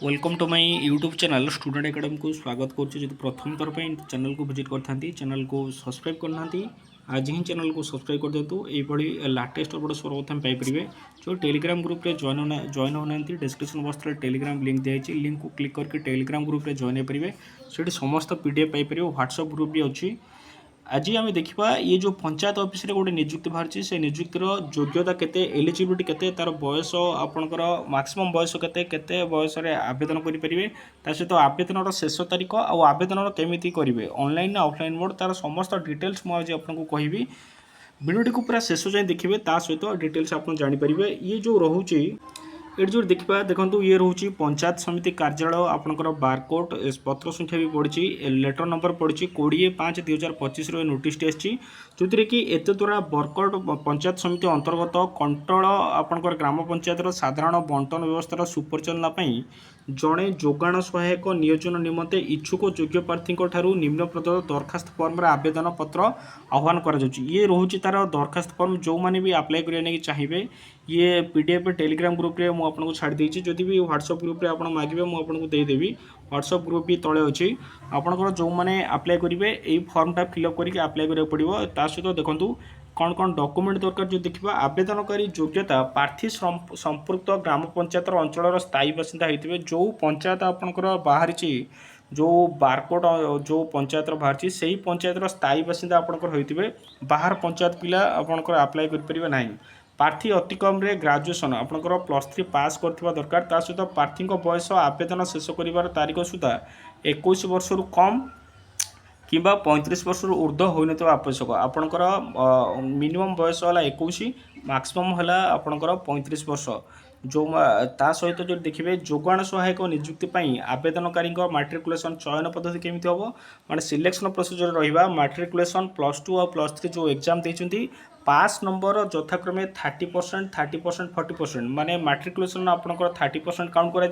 Welcome to my YouTube channel student academy को स्वागत करुच्ची। जो प्रथम थर पर चैनल को विजिट करते चैनल को सब्सक्राइब करना आज ही चैनल को सब्सक्राइब कर दिंतु। ये लाटेस्ट अपडेट सर्वप्रथम पाइपर जो टेलीग्राम ग्रुप रे जॉइन होना डिस्क्रिप्शन बॉक्स में टेलीग्राम लिंक दिखाई लिंक को क्लिक करके टेलीग्राम ग्रुप रे जॉइन होपारे। से समस्त पीडीएफ पाइपर व्हाट्सएप ग्रुप भी अच्छी। आज आम देखा ये जो पंचायत ऑफिस रे गोटे नियुक्ति बाहरी से नियुक्तिर योग्यता केते एलिजिबिलिटी केते तार बयस आपणकर मैक्सिमम बयस केते केते बयस रे आवेदन करेंगे ता सहित आवेदन शेष तारीख और आवेदन केमी करेंगे ऑनलाइन ऑफलाइन मोड तार समस्त डिटेल्स मुझे आपको कहबी। वीडियो को पूरा शेष जाए देखिए ता सहित डिटेल्स आप जानीपर। ये जो रोचे ये जो देखा देखो ये रोचे पंचायत समिति कार्यालय आपंकर बारकोड पत्र संख्या भी पड़ी लेटर नंबर पड़ी 20/5/2025 नोटिस आसी जो कि एत द्वारा बरकोड पंचायत समिति अंतर्गत कंट्रोल आपंकर ग्राम पंचायत साधारण बंटन व्यवस्था सुपरिचालना जड़े जोगाण सहायक नियोजन निमंते इच्छुक योग्य प्रार्थी निम्न प्रदत्त दरखास्त फर्म आवेदन पत्र आह्वान कर ये रोचे तार दरखास्त फर्म जो मैंने भी आप्लाय करने चाहिए ये पीडीएफ टेलीग्राम ग्रुप रे मु आपको छाड़ देछि। जदि भी व्हाट्सएप ग्रुप रे आपण मागिबे मु आपको देदेवी व्हाट्सएप ग्रुप भी तले अच्छी आपंकर जो मैंने आप्लाय करेंगे यही फर्मटा फिलअप करके आप्लाय करा पड़ो। ता सहित देखूँ कौन कौन डॉक्यूमेंट दरकार जो देखा आवेदनकारी योग्यता प्रार्थी संपृक्त ग्राम पंचायत अंचल स्थायी बासिंदा होते जो पंचायत आपंकर बाहरी जो बारकोड जो पंचायत बाहरी से ही पंचायत स्थायी बासिंदा आपंकर होते बाहर पंचायत पिला आपंकर आप्लाय करेंगे ना। प्रार्थी अति कम ग्राजुएसन आपंकर +3 पास करथिबा दरकार। ता सहित प्रार्थी बयस आवेदन शेष कर तारीख सुधा 21 वर्ष कम किंबा 35 वर्ष ऊर्ध्व होने आवश्यक। आपणकर मिनिमम बयस है 21 मैक्सिमम है आपणकर 35 वर्ष जो ता सहित जो देखिए जोगाण सहायक नियुक्ति आवेदनकारी मैट्रिकुलेसन चयन पद्धति केमी हम माने सिलेक्शन प्रोसीजर रहा मैट्रिकुलेसन +2 और +3 जो एग्जाम देती पास नंबर यथाक्रमे 30% 30% 40% माने मैट्रिकुलेसन आपंकर 30% काउंट करा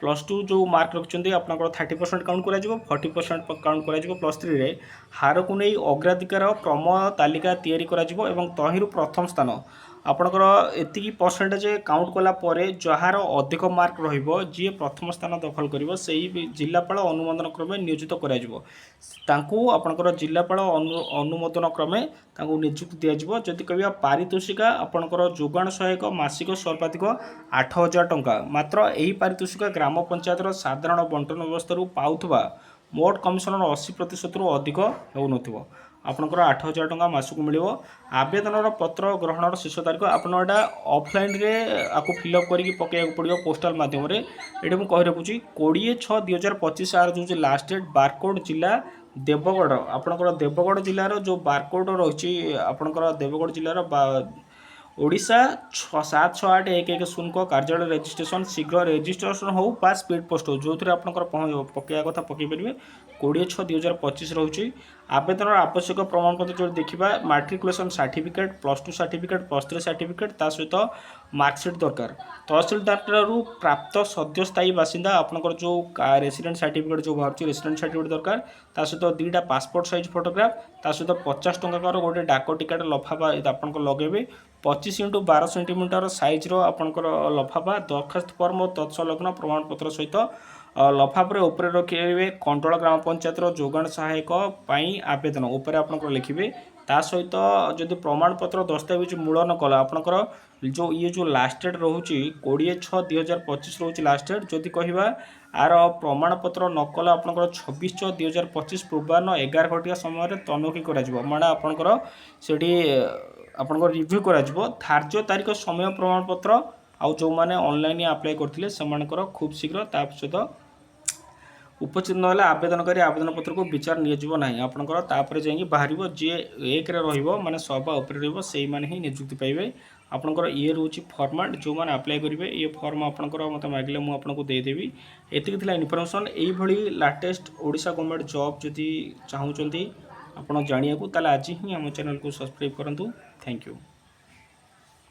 +2 जो मार्क रखिंट आपंकर 30% काउंट करा 40% काउंट करा +3 रे हार को नहीं अग्राधिकार क्रम तालिका तैयारी करा तहिरु प्रथम स्थान आपंकर एति परसेंटेज काउंट कला जार अधिक मार्क रे प्रथम स्थान दखल कर जिलापाल अनुमोदन क्रमे नियोजित करपंकर जिलापाल अनुमोदन क्रमे नियुक्ति दिज्व। जदि कह पारितोषिका आपंकर जोगाण सहायक मासिक सर्वाधिक 8,000 टंका मात्र यही पारितोषिका ग्राम पंचायत साधारण बंटन व्यवस्था पाउथबा मोट कमिशनर 80% अधिक हो आपंकर 8,000 टंका मासक मिल। आवेदन पत्र ग्रहण शेष तारीख आपड़ा ऑफलाइन रे आपको फिलअप करके पकड़ा पड़ो पोस्टाल मध्यम ये मुझे कही रखुच्छी 20/6/2025 आर जो लास्ट डेट बारकोड जिला देवगढ़ आपंकर देवगढ़ जिलार जो बारकोड रही आपंकर देवगढ़ जिलार ओडिशा 76811 कार्यालय रजिस्ट्रेशन शीघ्र रजिस्ट्रेशन हो बा स्पीड पोस्ट हो जो थे आपंकर पकड़ा कथा पकई पारे 20/6/2025 रोचे। आवेदन आवश्यक प्रमाणपत्र जो देखा मैट्रिकुलेसन सर्टिफिकेट +2 सर्टिफिकेट +3 सर्टिफिकेट ता सहित मार्कसीट दरकार। तहसिलदार प्राप्त सद्य स्थायी बासिंदा आपंकर जो रेसिडेंट सर्टिफिकेट जो बाहर रेसिडेंट सर्टिफिकेट दरकार ता सहित 2टा पासपोर्ट साइज फोटोग्राफ ता सहित 50 टंका गोटे डाक टिकट लफाफा आपंकर लगेबे 25x12 सेंटीमीटर सैज्र आपंकर लफाफा दरखास्त फर्म और तत्सलग्न प्रमाणपत्र सहित लफाफे उपरे रखिए कंट्रोल ग्राम पंचायत जोगाण सहायक आवेदन उपर आपंकर लिखिए ता सहित जदि प्रमाणपत्र दस्तावेज मूलन कला आपंकर जो ये जो लास्ट डेट रोचे 20/6/2025 रोचे लास्ट डेट। जदि कह आर प्रमाणपत्र नकला आपंकर 26/6/2025 पूर्वाह्न 11 घटिया समय तनखी माने आपंकर से आपंकर रिव्यू करा धार्य तारीख समय प्रमाणपत्र आउ जो मैंने ऑनलाइन अप्लाई करते से खूब शीघ्र सहित उपस्थित ना आवेदनकारी आवेदन पत्र को विचार नियोजित ना आपंकर जाइए बाहर जी एक माने सभा उपर से ही नियुक्ति पाइबे। आपंकर ये रोचे फर्माट जो मैंने अप्लाई करेंगे ये फर्म आपंकर मत मागिले मुझे देदेवी। एति इनफर्मेशन यही लाटेस्ट ओडिशा गवर्नमेंट जॉब जदि चाहूँगी आप जाना ताल आज ही आम चैनल को सब्सक्राइब करूँ। Thank you.